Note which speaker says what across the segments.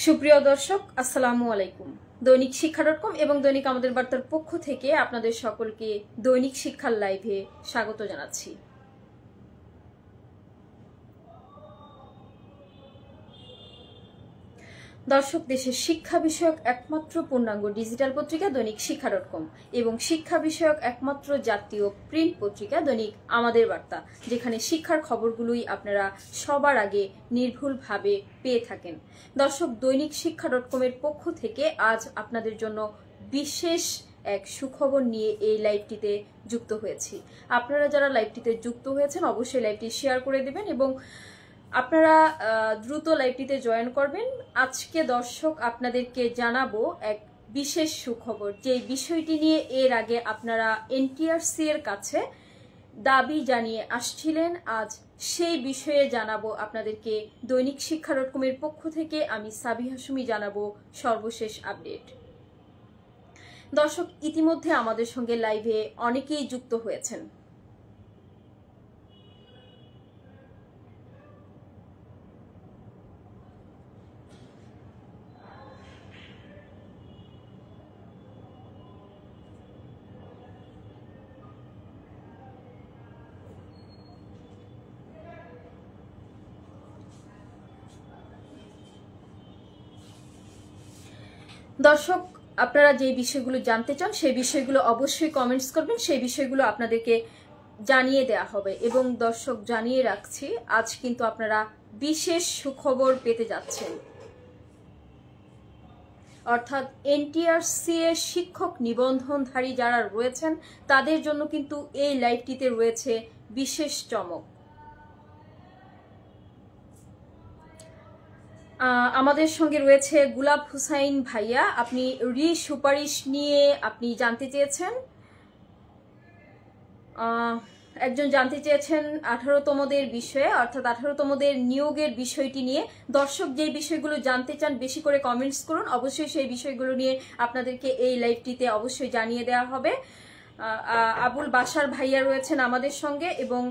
Speaker 1: সুপ্রিয় দর্শক, আসসালামু আলাইকুম। দৈনিক শিক্ষা.com এবং দৈনিক আমাদের বার্তার পক্ষ থেকে আপনাদের সকলকে দৈনিক শিক্ষার লাইভে স্বাগত জানাচ্ছি। দর্শক, দেশের শিক্ষা বিষয়ক একমাত্র পূর্ণাঙ্গ ডিজিটাল পত্রিকা দৈনিক শিক্ষা.com এবং শিক্ষা বিষয়ক একমাত্র জাতীয় প্রিন্ট পত্রিকা দৈনিক আমাদের বার্তা, যেখানে শিক্ষার খবরগুলোই আপনারা সবার আগে নির্ভুলভাবে পেয়ে থাকেন। দর্শক, দৈনিক শিক্ষা.com এর পক্ষ থেকে আজ আপনাদের জন্য বিশেষ এক সুখবর নিয়ে এই লাইভটিতে যুক্ত হয়েছি। আপনারা যারা লাইভটিতে যুক্ত হয়েছেন অবশ্যই লাইভটি শেয়ার করে দেবেন এবং আপনারা দ্রুত লাইভটিতে জয়েন করবেন। আজকে দর্শক আপনাদেরকে জানাবো এক বিশেষ সুখবর, যে বিষয়টি নিয়ে এর আগে আপনারা এনটিআরসি এর কাছে দাবি জানিয়ে আসছিলেন। আজ সেই বিষয়ে জানাবো আপনাদেরকে দৈনিক শিক্ষা.com এর পক্ষ থেকে আমি সাবিহা সুমি জানাবো সর্বশেষ আপডেট। দর্শক, ইতিমধ্যে আমাদের সঙ্গে লাইভে অনেকেই যুক্ত হয়েছেন। দর্শক, আপনারা যে বিষয়গুলো জানতে চান সেই বিষয়গুলো অবশ্যই কমেন্টস করবেন, সেই বিষয়গুলো আপনাদেরকে জানিয়ে দেওয়া হবে। এবং দর্শক, জানিয়ে রাখছি আজ কিন্তু আপনারা বিশেষ সুখবর পেতে যাচ্ছেন, অর্থাৎ এনটিআরসি এর শিক্ষক নিবন্ধনধারী যারা রয়েছেন তাদের জন্য কিন্তু এই লাইভটিতে রয়েছে বিশেষ চমক। আমাদের সঙ্গে রয়েছে গুলাব হুসাইন ভাইয়া। আপনি সুপারিশ নিয়ে আপনি জানতে চেয়েছেন, একজন জানতে চেয়েছেন 18তমদের বিষয়ে, অর্থাৎ 18তমদের নিয়োগের বিষয়টি নিয়ে। দর্শক, যে বিষয়গুলো জানতে চান বেশি করে কমেন্টস করুন, অবশ্যই সেই বিষয়গুলো নিয়ে আপনাদেরকে এই লাইভটিতে অবশ্যই জানিয়ে দেওয়া হবে। আবুল বাসার ভাইয়া রয়েছেন আমাদের সঙ্গে এবং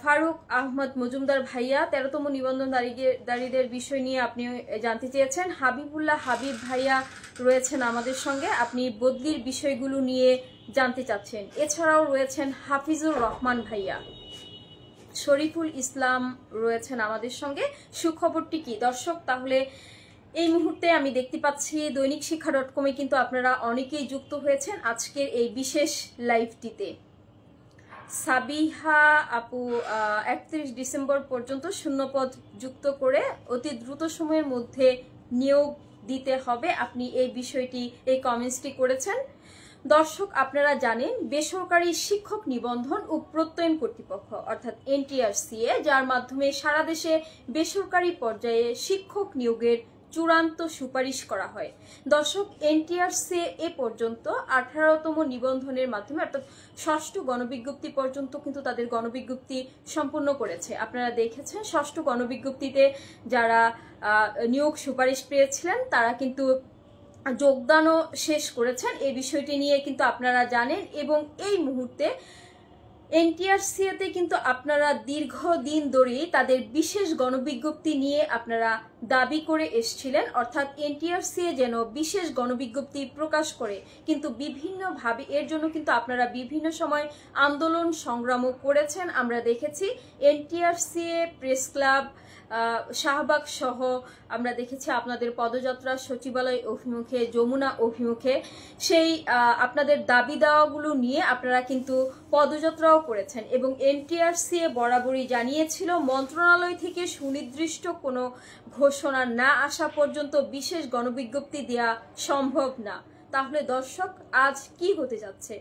Speaker 1: ফারুক আহমদ মজুমদার ভাইয়া 13তম নিবন্ধনধারীদের বিষয় নিয়ে আপনি জানতে চেয়েছেন। হাবিবুল্লাহ হাবিব ভাইয়া রয়েছেন আমাদের সঙ্গে, আপনি বদলির বিষয়গুলো নিয়ে জানতে চাচ্ছেন। এছাড়াও রয়েছেন হাফিজুর রহমান ভাইয়া, শরীফুল ইসলাম রয়েছেন আমাদের সঙ্গে। সুখবরটি কি দর্শক? তাহলে এই মুহূর্তে আমি দেখতে পাচ্ছি দৈনিক শিক্ষা.com এ কিন্তু আপনারা অনেকেই যুক্ত হয়েছেন আজকের এই বিশেষ লাইভটিতে। সাবিহা আপু 31 ডিসেম্বর পর্যন্ত শূন্যপদ যুক্ত করে অতি দ্রুত সময়ের মধ্যে নিয়োগ দিতে হবে, আপনি এই বিষয়টি এই কমেন্টসটি করেছেন। দর্শক, আপনারা জানেন বেসরকারি শিক্ষক নিবন্ধন ও প্রত্যয়ন কর্তৃপক্ষ অর্থাৎ এনটিআরসি, যার মাধ্যমে সারা দেশে বেসরকারি পর্যায়ে শিক্ষক নিয়োগের চূড়ান্ত সুপারিশ করা হয়। দর্শক, এনটিআরসি এ পর্যন্ত 18তম নিবন্ধনের মাধ্যমে অর্থাৎ 6ষ্ঠ গণবিজ্ঞপ্তি পর্যন্ত কিন্তু তাদের গণবিজ্ঞপ্তি সম্পূর্ণ করেছে। আপনারা দেখেছেন 6ষ্ঠ গণবিজ্ঞপ্তিতে যারা নিয়োগ সুপারিশ পেয়েছিলেন তারা কিন্তু যোগদানও শেষ করেছেন। এই বিষয়টি নিয়ে কিন্তু আপনারা জানেন এবং এই মুহূর্তে এনটিআরসি-তে কিন্তু আপনারা দীর্ঘদিন ধরেই তাদের বিশেষ গণবিজ্ঞপ্তি নিয়ে আপনারা দাবি করে এসেছিলেন, অর্থাৎ এনটিআরসি যেন বিশেষ গণবিজ্ঞপ্তি প্রকাশ করে। কিন্তু বিভিন্নভাবে এর জন্য কিন্তু আপনারা বিভিন্ন সময় আন্দোলন সংগ্রামও করেছেন। আমরা দেখেছি এনটিআরসি প্রেস ক্লাব, শাহবাগ সহ আমরা দেখেছি আপনাদের পদযাত্রা সচিবালয় অভিমুখে, যমুনা অভিমুখে। সেই আপনাদের দাবি দাওয়াগুলো নিয়ে আপনারা কিন্তু পদযাত্রাও করেছেন এবং এনটিআরসি বরাবরই জানিয়েছিল মন্ত্রণালয় থেকে সুনির্দিষ্ট কোনো ঘোষণা না আসা পর্যন্ত বিশেষ গণবিজ্ঞপ্তি দেওয়া সম্ভব না। তাহলে দর্শক, আজ কি হতে যাচ্ছে?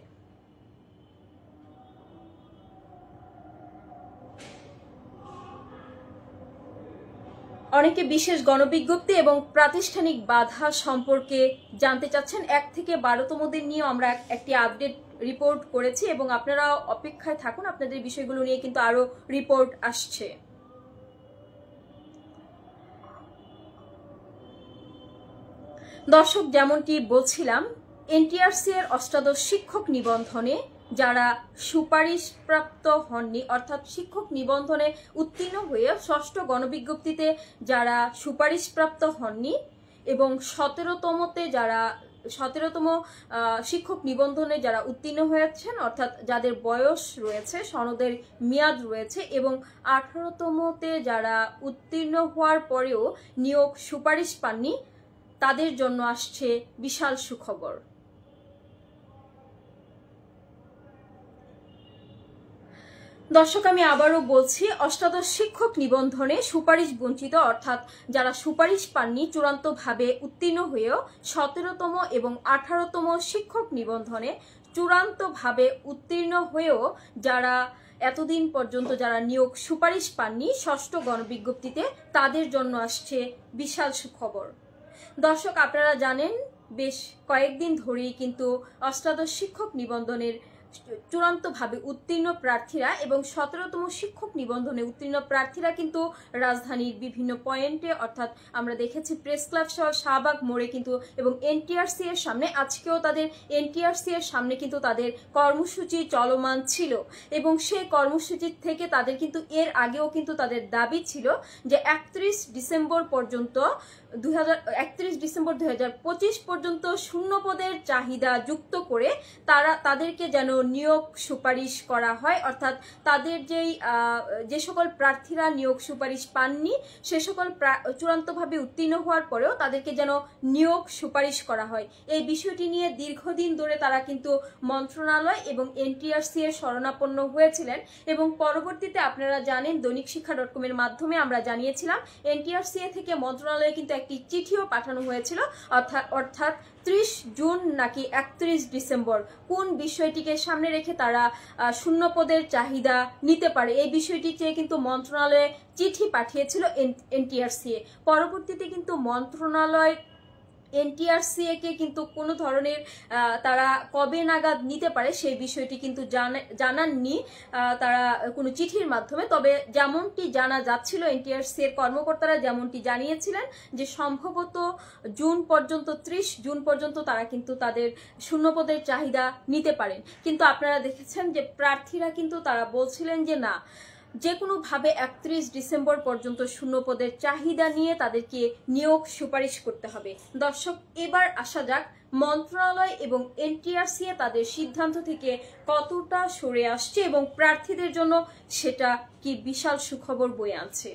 Speaker 1: অনেকে বিশেষ গণবিজ্ঞপ্তি এবং প্রাতিষ্ঠানিক বাধা সম্পর্কে জানতে চাচ্ছেন। 1 থেকে 12তমদের নিয়ে আমরা একটি আপডেট রিপোর্ট করেছি এবং আপনারা অপেক্ষায় থাকুন, আপনাদের বিষয়গুলো নিয়ে কিন্তু আরো রিপোর্ট আসছে। দর্শক, যেমনটি বলছিলাম, এনটিআরসি এর অষ্টাদশ শিক্ষক নিবন্ধনে যারা সুপারিশপ্রাপ্ত হননি, অর্থাৎ শিক্ষক নিবন্ধনে উত্তীর্ণ হয়ে 6ষ্ঠ গণবিজ্ঞপ্তিতে যারা সুপারিশপ্রাপ্ত হননি এবং 17তমতে যারা 17তম শিক্ষক নিবন্ধনে যারা উত্তীর্ণ হয়েছেন, অর্থাৎ যাদের বয়স রয়েছে, সনদের মেয়াদ রয়েছে, এবং 18তমতে যারা উত্তীর্ণ হওয়ার পরেও নিয়োগ সুপারিশ পাননি, তাদের জন্য আসছে বিশাল সুখবর। দর্শক, আমি আবারও বলছি, অষ্টাদশ শিক্ষক নিবন্ধনে সুপারিশ বঞ্চিত, অর্থাৎ যারা সুপারিশ পাননি চূড়ান্তভাবে উত্তীর্ণ হয়েও 17তম এবং 18তম শিক্ষক নিবন্ধনে চূড়ান্তভাবে উত্তীর্ণ হয়েও যারা এতদিন পর্যন্ত যারা নিয়োগ সুপারিশ পাননি ষষ্ঠ গণবিজ্ঞপ্তিতে, তাদের জন্য আসছে বিশাল সুখবর। দর্শক, আপনারা জানেন বেশ কয়েকদিন ধরেই কিন্তু অষ্টাদশ শিক্ষক নিবন্ধনের চূড়ান্তভাবে উত্তীর্ণ প্রার্থীরা এবং 17তম শিক্ষক নিবন্ধনে উত্তীর্ণ প্রার্থীরা কিন্তু রাজধানীর বিভিন্ন পয়েন্টে, অর্থাৎ আমরা দেখেছি প্রেস ক্লাব সহ শাহবাগ মোড়ে কিন্তু, এবং এনটিআরসি এর সামনে, আজকেও তাদের এনটিআরসি এর সামনে কিন্তু তাদের কর্মসূচি চলমান ছিল। এবং সেই কর্মসূচি থেকে তাদের কিন্তু এর আগেও কিন্তু তাদের দাবি ছিল যে 31 ডিসেম্বর পর্যন্ত 2025 পর্যন্ত শূন্য পদের চাহিদা যুক্ত করে তাদেরকে যেন নিয়োগ সুপারিশ করা হয়, অর্থাৎ তাদের যে সকল প্রার্থীরা নিয়োগ সুপারিশ পাননি সে সকল চূড়ান্তভাবে উত্তীর্ণ হওয়ার পরেও তাদেরকে যেন নিয়োগ সুপারিশ করা হয়। এই বিষয়টি নিয়ে দীর্ঘদিন ধরে তারা কিন্তু মন্ত্রণালয় এবং এনটিআরসি এর শরণাপন্ন হয়েছিলেন, এবং পরবর্তীতে আপনারা জানেন দৈনিক শিক্ষা .com এর মাধ্যমে আমরা জানিয়েছিলাম এনটিআরসি থেকে মন্ত্রণালয়ে কিন্তু একটি চিঠিও পাঠানো হয়েছিল, অর্থাৎ 30 জুন নাকি 31 ডিসেম্বর কোন বিষয়টিকে সামনে রেখে তারা শূন্য পদের চাহিদা নিতে পারে, এই বিষয়টি চেয়ে কিন্তু মন্ত্রণালয়ে চিঠি পাঠিয়েছিল এনটিআরসি। পরবর্তীতে কিন্তু মন্ত্রণালয় এনটিআরসি কে কিন্তু কোনো ধরনের তারা কবে নাগাদ নিতে পারে সেই বিষয়টি কিন্তু জানাননি তারা কোনো চিঠির মাধ্যমে। তবে যেমনটি জানা যাচ্ছিল, এনটিআরসি এর কর্মকর্তারা যেমনটি জানিয়েছিলেন যে সম্ভবত জুন পর্যন্ত, 30 জুন পর্যন্ত তারা কিন্তু তাদের শূন্যপদের চাহিদা নিতে পারেন। কিন্তু আপনারা দেখেছেন যে প্রার্থীরা কিন্তু তারা বলছিলেন যে না, যে কোনোভাবে 31 ডিসেম্বর পর্যন্ত শূন্য পদের চাহিদা নিয়ে তাদেরকে নিয়োগ সুপারিশ করতে হবে। দর্শক, এবার আসা যাক মন্ত্রণালয় এবং এনটিআরসি তাদের সিদ্ধান্ত থেকে কতটা সরে আসছে এবং প্রার্থীদের জন্য সেটা কি বিশাল সুখবর বয়ে আনছে।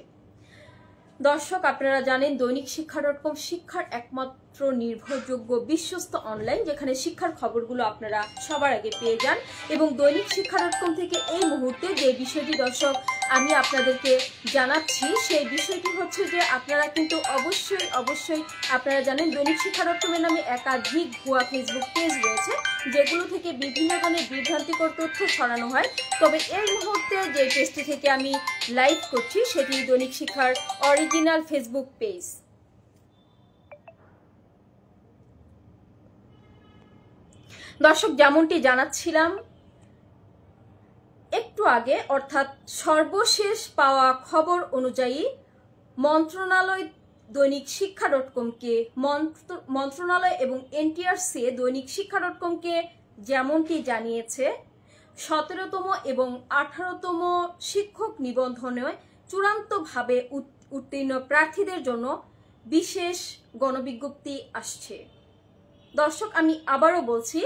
Speaker 1: দর্শক, আপনারা জানেন দৈনিক শিক্ষা .com শিক্ষার একমাত্র নির্ভরযোগ্য বিশ্বস্ত অনলাইন, যেখানে শিক্ষার খবরগুলো আপনারা সবার আগে পেয়ে যান। এবং দৈনিক শিক্ষা .com থেকে এই মুহূর্তে যে বিষয়টি দর্শক আমি আপনাদেরকে জানাচ্ছি, সেই বিষয়টি হচ্ছে যে আপনারা কিন্তু অবশ্যই আপনারা জানেন দৈনিক শিক্ষা .com এর নামে একাধিক ভুয়া ফেসবুক পেজ রয়েছে, যেগুলো থেকে বিভিন্ন ধরনের বিভ্রান্তিকর তথ্য ছড়ানো হয়। তবে এই মুহূর্তে যে পেজটি থেকে আমি লাইভ করছি সেটি দৈনিক শিক্ষার অরিজিনাল ফেসবুক পেজ। দর্শক, যেমনটি জানাচ্ছিলাম একটু আগে, অর্থাৎ সর্বশেষ পাওয়া খবর অনুযায়ী মন্ত্রণালয় দৈনিক শিক্ষা .comকে মন্ত্রণালয় এবং এনটিআরসি দৈনিক শিক্ষা .comকে যেমনটি জানিয়েছে 17তম এবং 18তম শিক্ষক নিবন্ধনে চূড়ান্তভাবে উত্তীর্ণ প্রার্থীদের জন্য বিশেষ গণবিজ্ঞপ্তি আসছে। দর্শক, আমি আবারও বলছি,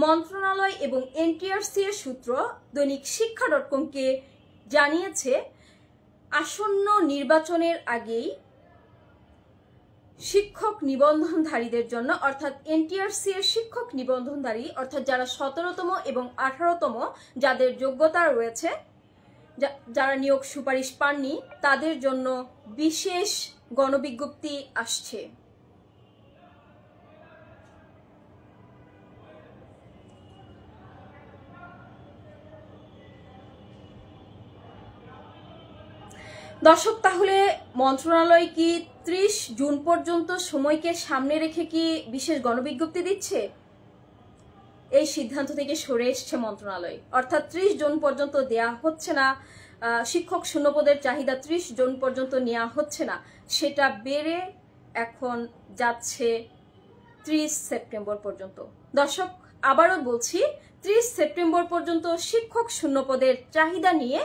Speaker 1: মন্ত্রণালয় এবং এনটিআরসি এর সূত্র দৈনিক শিক্ষা .comকে জানিয়েছে আসন্ন নির্বাচনের আগেই শিক্ষক নিবন্ধনধারীদের জন্য, অর্থাৎ এনটিআরসি এর শিক্ষক নিবন্ধনধারী, অর্থাৎ যারা 17তম এবং 18তম যাদের যোগ্যতা রয়েছে, যারা নিয়োগ সুপারিশ পাননি, তাদের জন্য বিশেষ গণবিজ্ঞপ্তি আসছে। দর্শক, তাহলে মন্ত্রণালয় কি 30 জুন পর্যন্ত সময়কে সামনে রেখে কি বিশেষ গণবিজ্ঞপ্তি দিচ্ছে? এই সিদ্ধান্ত থেকে সরে এসছে মন্ত্রণালয়, অর্থাৎ 30 জুন পর্যন্ত দেয়া হচ্ছে না, শিক্ষক শূন্যপদের চাহিদা 30 জুন পর্যন্ত নেওয়া হচ্ছে না, সেটা বেড়ে এখন যাচ্ছে 30 সেপ্টেম্বর পর্যন্ত। দর্শক, আবারও বলছি, 30 সেপ্টেম্বর পর্যন্ত শিক্ষক শূন্যপদের চাহিদা নিয়ে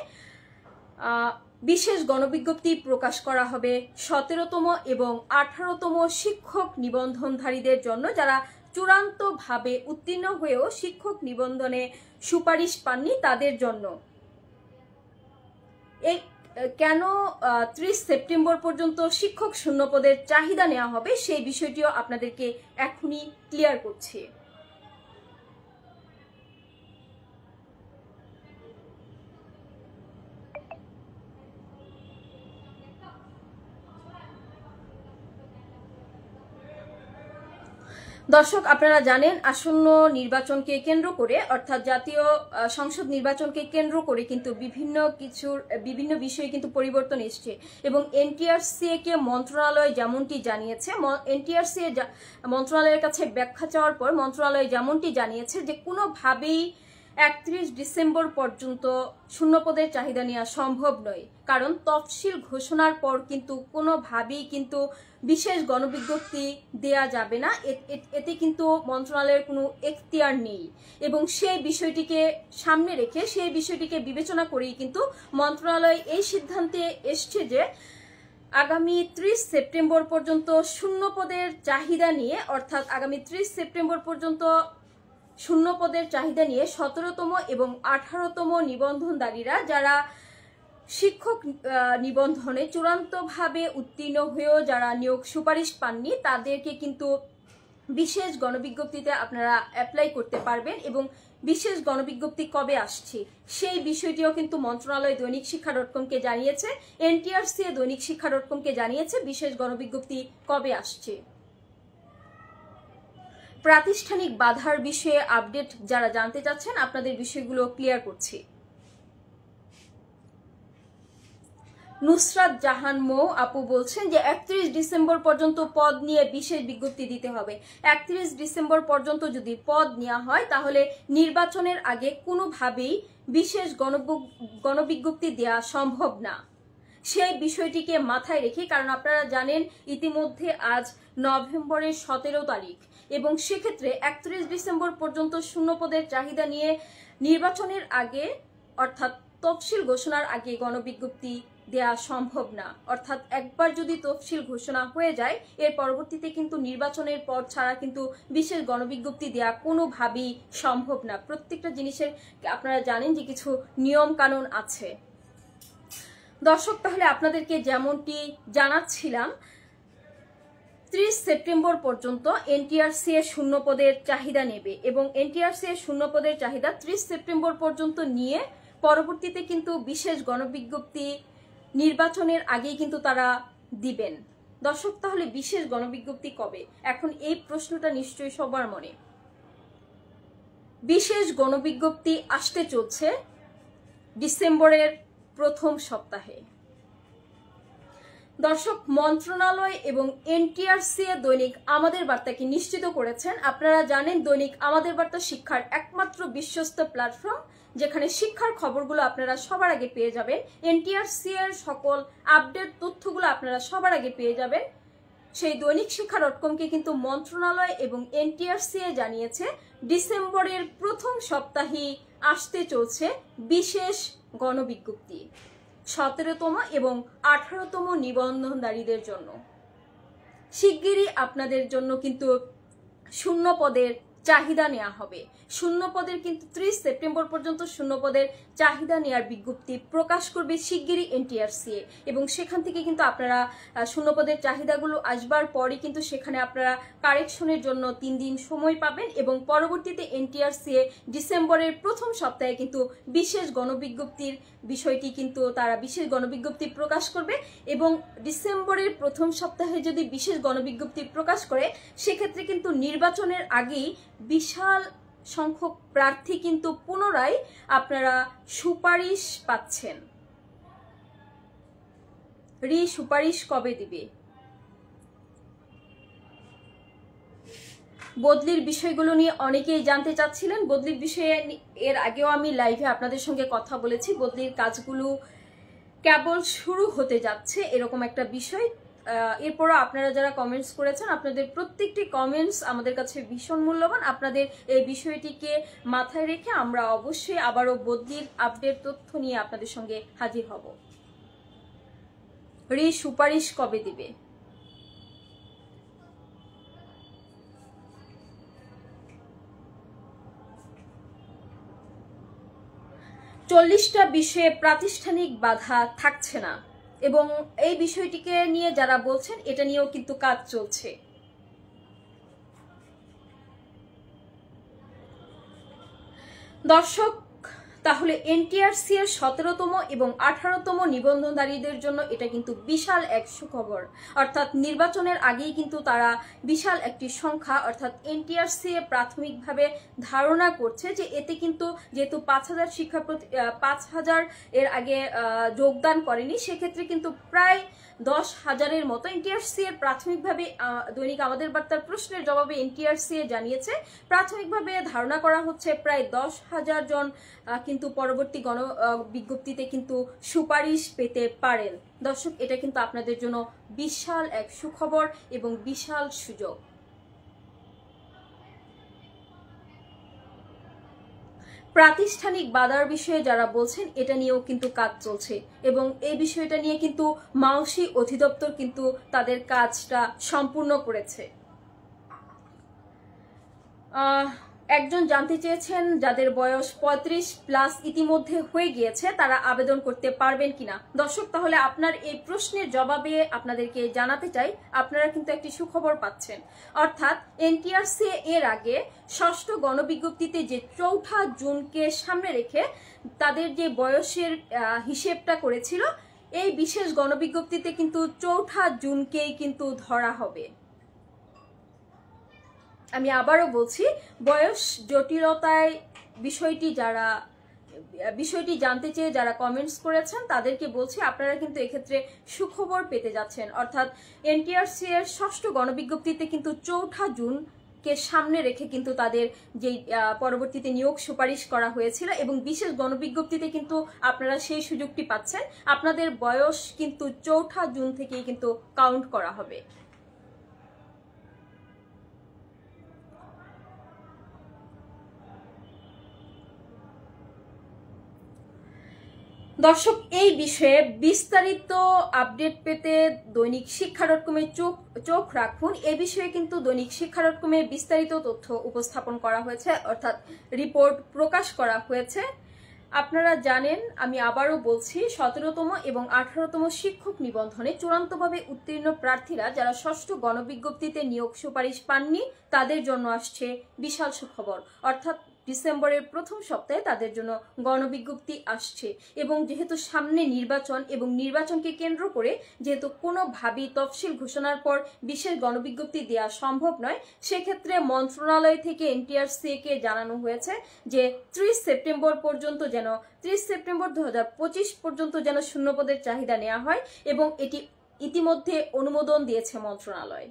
Speaker 1: বিশেষ গণবিজ্ঞপ্তি প্রকাশ করা হবে 17তম এবং 18তম শিক্ষক নিবন্ধনধারীদের জন্য, যারা চূড়ান্তভাবে উত্তীর্ণ হয়েও শিক্ষক নিবন্ধনে সুপারিশ পাননি তাদের জন্য। এই কেন 30 সেপ্টেম্বর পর্যন্ত শিক্ষক শূন্যপদের চাহিদা নেওয়া হবে সেই বিষয়টিও আপনাদেরকে এখনই ক্লিয়ার করছি। দর্শক, আপনারা জানেন আসন্ন নির্বাচনকে কেন্দ্র করে, অর্থাৎ জাতীয় সংসদ নির্বাচনকে কেন্দ্র করে কিন্তু বিভিন্ন বিষয়ে কিন্তু পরিবর্তন এসছে এবং এনটিআরসিএ কে মন্ত্রণালয় যেমনটি জানিয়েছে, এনটিআরসিএ মন্ত্রণালয়ের কাছে ব্যাখ্যা চাওয়ার পর মন্ত্রণালয় যেমনটি জানিয়েছে যে কোনোভাবেই 31 ডিসেম্বর পর্যন্ত শূন্যপদের চাহিদা নেওয়া সম্ভব নয়, কারণ তফসিল ঘোষণার পর কিন্তু কোনোভাবেই কিন্তু বিশেষ গণবিজ্ঞপ্তি দেয়া যাবে না, এতে কিন্তু মন্ত্রণালয়ের কোনো এখতিয়ার নেই এবং সেই বিষয়টিকে সামনে রেখে সেই বিষয়টিকে বিবেচনা করেই কিন্তু মন্ত্রণালয় এই সিদ্ধান্তে এসছে যে আগামী 30 সেপ্টেম্বর পর্যন্ত শূন্যপদের চাহিদা নিয়ে, অর্থাৎ আগামী 30 সেপ্টেম্বর পর্যন্ত শূন্যপদের চাহিদা নিয়ে 17তম এবং 18তম নিবন্ধনধারীরা যারা শিক্ষক নিবন্ধনে চূড়ান্তভাবে উত্তীর্ণ হয়েও যারা নিয়োগ সুপারিশ পাননি তাদেরকে কিন্তু বিশেষ গণবিজ্ঞপ্তিতে আপনারা অ্যাপ্লাই করতে পারবেন এবং বিশেষ গণবিজ্ঞপ্তি কবে আসছে সেই বিষয়টিও কিন্তু মন্ত্রণালয় দৈনিক শিক্ষা .com-কে জানিয়েছে, এনটিআরসিএ দৈনিক শিক্ষা .com-কে জানিয়েছে বিশেষ গণবিজ্ঞপ্তি কবে আসছে। প্রাতিষ্ঠানিক বাধার বিষয়ে আপডেট যারা জানতে চাচ্ছেন আপনাদের বিষয়গুলো ক্লিয়ার করছি। নুসরাত জাহান মৌ আপু বলছেন যে 31 ডিসেম্বর পর্যন্ত পদ নিয়ে বিশেষ বিজ্ঞপ্তি দিতে হবে। 31 ডিসেম্বর পর্যন্ত যদি পদ নেওয়া হয় তাহলে নির্বাচনের আগে কোনোভাবেই বিশেষ গণবিজ্ঞপ্তি দেওয়া সম্ভব না, সেই বিষয়টিকে মাথায় রেখে, কারণ আপনারা জানেন ইতিমধ্যে আজ নভেম্বরের 17 তারিখ এবং সেক্ষেত্রে 31 ডিসেম্বর পর্যন্ত শূন্যপদের চাহিদা নিয়ে নির্বাচনের আগে, অর্থাৎ তফসিল ঘোষণার আগে গণবিজ্ঞপ্তি দেয়া সম্ভব না। অর্থাৎ একবার যদি তফসিল ঘোষণা হয়ে যায় এর পরবর্তীতে কিন্তু নির্বাচনের পর ছাড়া কিন্তু বিশেষ গণবিজ্ঞপ্তি দেয়া কোনোভাবেই সম্ভব না। প্রত্যেকটা জিনিসের আপনারা জানেন যে কিছু নিয়ম কানুন আছে। দর্শক, তাহলে আপনাদেরকে যেমনটি জানাচ্ছিলাম 30 সেপ্টেম্বর পর্যন্ত এনটিআরসিএ শূন্যপদের চাহিদা নেবে এবং এনটিআরসিএ শূন্যপদের চাহিদা 30 সেপ্টেম্বর পর্যন্ত নিয়ে পরবর্তীতে কিন্তু বিশেষ গণবিজ্ঞপ্তি নির্বাচনের আগেই কিন্তু তারা দিবেন। দর্শক, তাহলে বিশেষ গণবিজ্ঞপ্তি কবে? এখন এই প্রশ্নটা নিশ্চয়ই সবার মনে। বিশেষ গণবিজ্ঞপ্তি আসতে চলছে ডিসেম্বরের প্রথম সপ্তাহে। দর্শক, মন্ত্রণালয় এবং এনটিআরসিএ দৈনিক আমাদের বার্তাকে নিশ্চিত করেছেন। আপনারা জানেন দৈনিক আমাদের বার্তা শিক্ষার একমাত্র বিশ্বস্ত প্ল্যাটফর্ম, যেখানে শিক্ষার খবরগুলো আপনারা সবার আগে পেয়ে যাবেন, এনটিআরসিএ এর সকল আপডেট তথ্যগুলো আপনারা সবার আগে পেয়ে যাবেন। সেই দৈনিক শিক্ষা .com-কে কিন্তু মন্ত্রণালয় এবং এনটিআরসিএ জানিয়েছে ডিসেম্বরের প্রথম সপ্তাহেই আসতে চলছে বিশেষ গণবিজ্ঞপ্তি 17তম এবং 18তম নিবন্ধনধারীদের জন্য। শিগগিরই আপনাদের জন্য কিন্তু শূন্যপদের চাহিদা নেওয়া হবে। শূন্যপদের কিন্তু 30 সেপ্টেম্বর পর্যন্ত শূন্যপদের চাহিদা নেওয়ার বিজ্ঞপ্তি প্রকাশ করবে শিগগিরই এনটিআরসিএ এবং সেখান থেকে কিন্তু আপনারা শূন্যপদের চাহিদাগুলো আসবার পরই কিন্তু সেখানে আপনারা কারেকশনের জন্য 3 দিন সময় পাবেন এবং পরবর্তীতে এনটিআরসিএ ডিসেম্বরের প্রথম সপ্তাহে কিন্তু বিশেষ গণবিজ্ঞপ্তির বিষয়টি কিন্তু তারা বিশেষ গণবিজ্ঞপ্তি প্রকাশ করবে এবং ডিসেম্বরের প্রথম সপ্তাহে যদি বিশেষ গণবিজ্ঞপ্তি প্রকাশ করে সেক্ষেত্রে কিন্তু নির্বাচনের আগেই বিশাল সংখ্যক প্রার্থী কিন্তু পুনরায় আপনারা সুপারিশ পাচ্ছেন। সুপারিশ কবে দিবে? বদলির বিষয়গুলো নিয়ে অনেকেই জানতে চাচ্ছিলেন। বদলির বিষয়ে এর আগেও আমি লাইভে আপনাদের সঙ্গে কথা বলেছি। বদলির কাজগুলো কেবল শুরু হতে যাচ্ছে এরকম একটা বিষয়। এরপরও আপনারা যারা কমেন্টস করেছেন আপনাদের প্রত্যেকটি কমেন্টস আমাদের কাছে ভীষণ মূল্যবান। আপনাদের এই বিষয়টিকে মাথায় রেখে আমরা অবশ্যই আবারও বদলির আপডেট তথ্য নিয়ে আপনাদের সঙ্গে হাজির হব। সুপারিশ কবে দিবে? চল্লিশটা বিষয়ে প্রাতিষ্ঠানিক বাধা থাকছে না, এবং এই বিষয়টিকে নিয়ে যারা বলছেন এটা নিয়েও কিন্তু কাজ চলছে। দর্শক, তাহলে এনটিআরসি এর 17তম এবং 18তম নিবন্ধনধারীদের জন্য এটা কিন্তু বিশাল এক সুখবর। অর্থাৎ নির্বাচনের আগেই কিন্তু তারা বিশাল একটি সংখ্যা, অর্থাৎ এনটিআরসি প্রাথমিকভাবে ধারণা করছে যে এতে কিন্তু যেহেতু 5000 5,000 এর আগে যোগদান করেনি, সেক্ষেত্রে কিন্তু প্রায় 10,000-এর মতো এনটিআরসি এর প্রাথমিকভাবে দৈনিক আমাদের বার্তার প্রশ্নের জবাবে এনটিআরসি জানিয়েছে প্রাথমিকভাবে ধারণা করা হচ্ছে প্রায় 10,000 জন কিন্তু পরবর্তী বিজ্ঞপ্তিতে কিন্তু সুপারিশ পেতে পারেন। দর্শক, এটা কিন্তু আপনাদের জন্য বিশাল এক সুখবর এবং বিশাল সুযোগ। প্রাতিষ্ঠানিক বাধার বিষয়ে যারা বলছেন এটা নিয়েও কিন্তু কাজ চলছে, এবং এই বিষয়টা নিয়ে কিন্তু মাওসি অধিদপ্তর কিন্তু তাদের কাজটা সম্পূর্ণ করেছে। একজন জানতে চেয়েছেন যাদের বয়স 35+ ইতিমধ্যে হয়ে গিয়েছে তারা আবেদন করতে পারবেন কিনা। দর্শক, তাহলে আপনার এই প্রশ্নের জবাবে আপনাদেরকে জানাতে চাই আপনারা কিন্তু একটি সুখবর পাচ্ছেন। অর্থাৎ এনটিআরসি এর আগে ষষ্ঠ গণবিজ্ঞপ্তিতে যে 4 জুনকে সামনে রেখে তাদের যে বয়সের হিসেবটা করেছিল, এই বিশেষ গণবিজ্ঞপ্তিতে কিন্তু 4 জুনকেই কিন্তু ধরা হবে। আমি আবারও বলছি, বয়স জটিলতায় বিষয়টি জানতে চেয়ে যারা কমেন্টস করেছেন তাদেরকে বলছি আপনারা কিন্তু এক্ষেত্রে সুখবর পেতে যাচ্ছেন। অর্থাৎ এনটিআরসি এর ষষ্ঠ গণবিজ্ঞপ্তিতে কিন্তু 4 জুনকে সামনে রেখে কিন্তু তাদের যে পরবর্তীতে নিয়োগ সুপারিশ করা হয়েছিল, এবং বিশেষ গণবিজ্ঞপ্তিতে কিন্তু আপনারা সেই সুযোগটি পাচ্ছেন। আপনাদের বয়স কিন্তু 4 জুন থেকেই কিন্তু কাউন্ট করা হবে। দর্শক, এই বিষয়ে বিস্তারিত আপডেট পেতে দৈনিক শিক্ষা.com-এ চোখ রাখুন। এ বিষয়ে কিন্তু দৈনিক শিক্ষা.com-এ বিস্তারিত তথ্য উপস্থাপন করা হয়েছে, অর্থাৎ রিপোর্ট প্রকাশ করা হয়েছে। আপনারা জানেন, আমি আবারও বলছি, 17তম এবং 18তম শিক্ষক নিবন্ধনে চূড়ান্তভাবে উত্তীর্ণ প্রার্থীরা যারা ষষ্ঠ গণবিজ্ঞপ্তিতে নিয়োগ সুপারিশ পাননি তাদের জন্য আসছে বিশাল সুখবর। অর্থাৎ ডিসেম্বরের প্রথম সপ্তাহে তাদের জন্য গণবিজ্ঞপ্তি আসছে, এবং যেহেতু সামনে নির্বাচন এবং নির্বাচনকে কেন্দ্র করে যেহেতু কোনোভাবেই তফসিল ঘোষণার পর বিশেষ গণবিজ্ঞপ্তি দেওয়া সম্ভব নয়, সেক্ষেত্রে মন্ত্রণালয় থেকে এনটিআরসি-কে জানানো হয়েছে যে 30 সেপ্টেম্বর 2025 পর্যন্ত যেন শূন্যপদের চাহিদা নেওয়া হয়, এবং এটি ইতিমধ্যে অনুমোদন দিয়েছে মন্ত্রণালয়।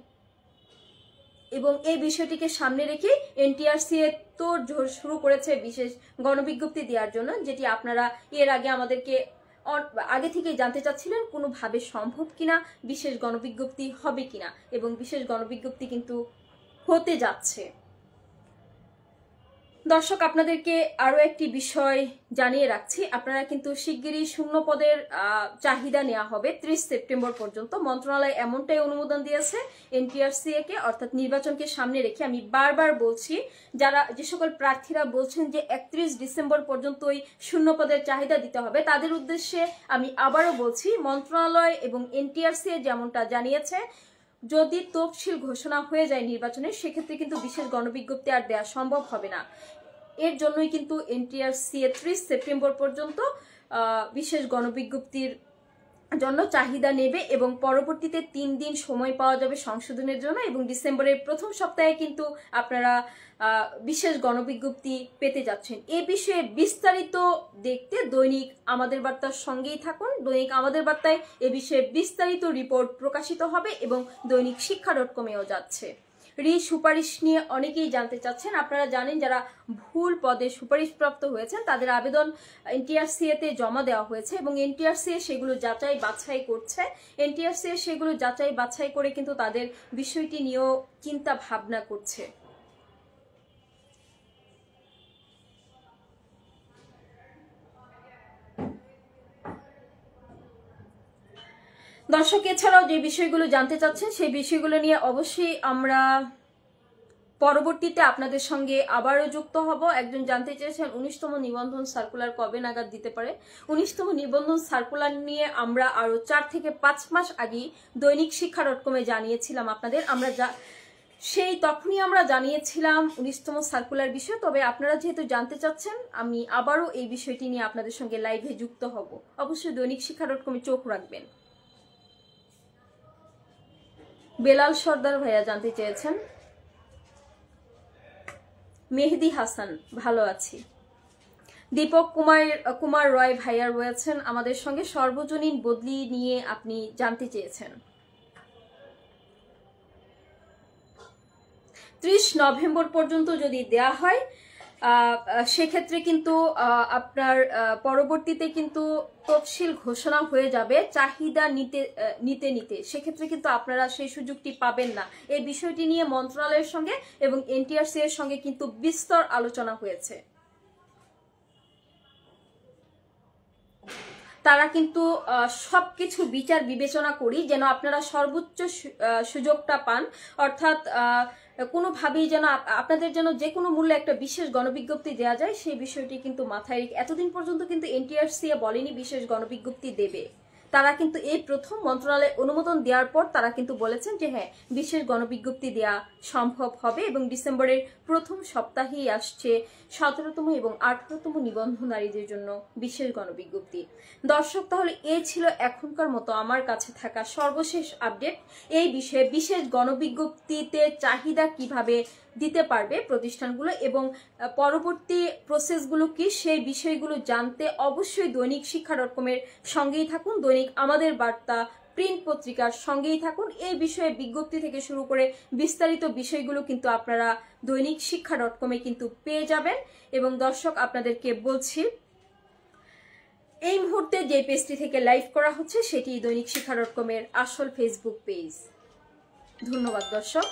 Speaker 1: এবং এই বিষয়টিকে সামনে রেখে এনটিআরসি তোড়জোড় শুরু করেছে বিশেষ গণবিজ্ঞপ্তি দেওয়ার জন্য, যেটি আপনারা এর আগে আমাদেরকে আগে থেকেই জানতে চাচ্ছিলেন কোনোভাবে সম্ভব কিনা, বিশেষ গণবিজ্ঞপ্তি হবে কিনা, এবং বিশেষ গণবিজ্ঞপ্তি কিন্তু হতে যাচ্ছে। দর্শক, আপনাদেরকে আরো একটি বিষয় জানিয়ে রাখছি, আপনারা কিন্তু শিগগিরই শূন্যপদের চাহিদা নেওয়া হবে 30 সেপ্টেম্বর পর্যন্ত। মন্ত্রণালয় এমনটাই অনুমোদন দিয়েছে এনটিআরসি-কে, অর্থাৎ নির্বাচনকে সামনে রেখে। আমি বারবার বলছি, যে সকল প্রার্থীরা বলছেন যে 31 ডিসেম্বর পর্যন্তই শূন্যপদের চাহিদা দিতে হবে, তাদের উদ্দেশ্যে আমি আবারও বলছি, মন্ত্রণালয় এবং এনটিআরসি যেমনটা জানিয়েছে, যদি তফসিল ঘোষণা হয়ে যায় নির্বাচনের, সেক্ষেত্রে কিন্তু বিশেষ গণবিজ্ঞপ্তি আর দেওয়া সম্ভব হবে না। এর জন্যই কিন্তু এনটিআরসি 30 সেপ্টেম্বর পর্যন্ত বিশেষ গণবিজ্ঞপ্তির জন্য চাহিদা নেবে, এবং পরবর্তীতে 3 দিন সময় পাওয়া যাবে সংশোধনের জন্য, এবং ডিসেম্বরের প্রথম সপ্তাহে কিন্তু আপনারা বিশেষ গণবিজ্ঞপ্তি পেতে যাচ্ছেন। এ বিষয়ে বিস্তারিত দেখতে দৈনিক আমাদের বার্তার সঙ্গেই থাকুন। দৈনিক আমাদের বার্তায় এ বিষয়ে বিস্তারিত রিপোর্ট প্রকাশিত হবে, এবং দৈনিক শিক্ষা.com-এও যাচ্ছে। সুপারিশ নিয়ে অনেকেই জানতে চাচ্ছেন। আপনারা জানেন, যারা ভুল পদে সুপারিশপ্রাপ্ত হয়েছেন তাদের আবেদন এনটিআরসি-তে জমা দেওয়া হয়েছে, এবং এনটিআরসি সেগুলো যাচাই বাছাই করছে। এনটিআরসি সেগুলো যাচাই বাছাই করে কিন্তু তাদের বিষয়টি নিয়েও চিন্তা ভাবনা করছে। দর্শক এছাড়াও যে বিষয়গুলো জানতে চাচ্ছেন সেই বিষয়গুলো নিয়ে অবশ্যই আমরা পরবর্তীতে আপনাদের সঙ্গে আবারও যুক্ত হব। একজন জানতে চেয়েছেন 19তম নিবন্ধন সার্কুলার কবে নাগাদ দিতে পারে। 19তম নিবন্ধন সার্কুলার নিয়ে আমরা আরো 4 থেকে 5 মাস আগে দৈনিক শিক্ষা.com-এ জানিয়েছিলাম আপনাদের। তখনই আমরা জানিয়েছিলাম 19তম সার্কুলার বিষয়। তবে আপনারা যেহেতু জানতে চাচ্ছেন, আমি আবারও এই বিষয়টি নিয়ে আপনাদের সঙ্গে লাইভে যুক্ত হব। অবশ্যই দৈনিক শিক্ষা.com-এ চোখ রাখবেন। বেলাল সর্দার ভাইয়া জানতে চেয়েছেন। মেহেদি হাসান, ভালো আছি। দীপক কুমার রয় ভাইয়া রয়েছেন আমাদের সঙ্গে। সর্বজনীন বদলি নিয়ে আপনি জানতে চেয়েছেন। 30 নভেম্বর পর্যন্ত যদি দেয়া হয় সেক্ষেত্রে কিন্তু আপনার পরবর্তীতে কিন্তু তফসিল ঘোষণা হয়ে যাবে চাহিদা নিতে সেক্ষেত্রে কিন্তু আপনারা সেই সুযোগটি পাবেন না। এই বিষয়টি নিয়ে মন্ত্রণালয়ের সঙ্গে এবং এনটিআরসি এর সঙ্গে কিন্তু বিস্তর আলোচনা হয়েছে। তারা কিন্তু সবকিছু বিচার বিবেচনা করি যেন আপনারা সর্বোচ্চ সুযোগটা পান, অর্থাৎ কোনোভাবেই যেন আপনাদের যেন যে কোনো মূল্যে একটা বিশেষ গণবিজ্ঞপ্তি দেওয়া যায় সেই বিষয়টি কিন্তু মাথায় রেখে এতদিন পর্যন্ত কিন্তু এনটিআরসি বলেনি বিশেষ গণবিজ্ঞপ্তি দেবে। তারা কিন্তু এই প্রথম মন্ত্রণালয় অনুমোদন দেওয়ার পর তারা কিন্তু বলেছেন যে হ্যাঁ, বিশেষ গণবিজ্ঞপ্তি দেওয়া সম্ভব হবে এবং ডিসেম্বরের প্রথম সপ্তাহেই আসছে 17তম এবং 18তম নিবন্ধনকারীদের জন্য বিশেষ গণবিজ্ঞপ্তি। দর্শক, তাহলে এই ছিল এখনকার মতো আমার কাছে থাকা সর্বশেষ আপডেট। এই বিষয়ে বিশেষ গণবিজ্ঞপ্তিতে চাহিদা কিভাবে দিতে পারবে প্রতিষ্ঠানগুলো এবং পরবর্তী প্রসেসগুলো কি সেই বিষয়গুলো জানতে অবশ্যই দৈনিক শিক্ষা.com-এর সঙ্গেই থাকুন। দৈনিক আমাদের বার্তা প্রিন্ট পত্রিকার সঙ্গেই থাকুন। এই বিষয়ে বিজ্ঞপ্তি থেকে শুরু করে বিস্তারিত বিষয়গুলো কিন্তু আপনারা দৈনিক শিক্ষা.com-এ কিন্তু পেয়ে যাবেন। এবং দর্শক, আপনাদেরকে বলছি, এই মুহূর্তে যে পেজটি থেকে লাইভ করা হচ্ছে সেটি দৈনিক শিক্ষা.com-এর আসল ফেসবুক পেজ। ধন্যবাদ দর্শক।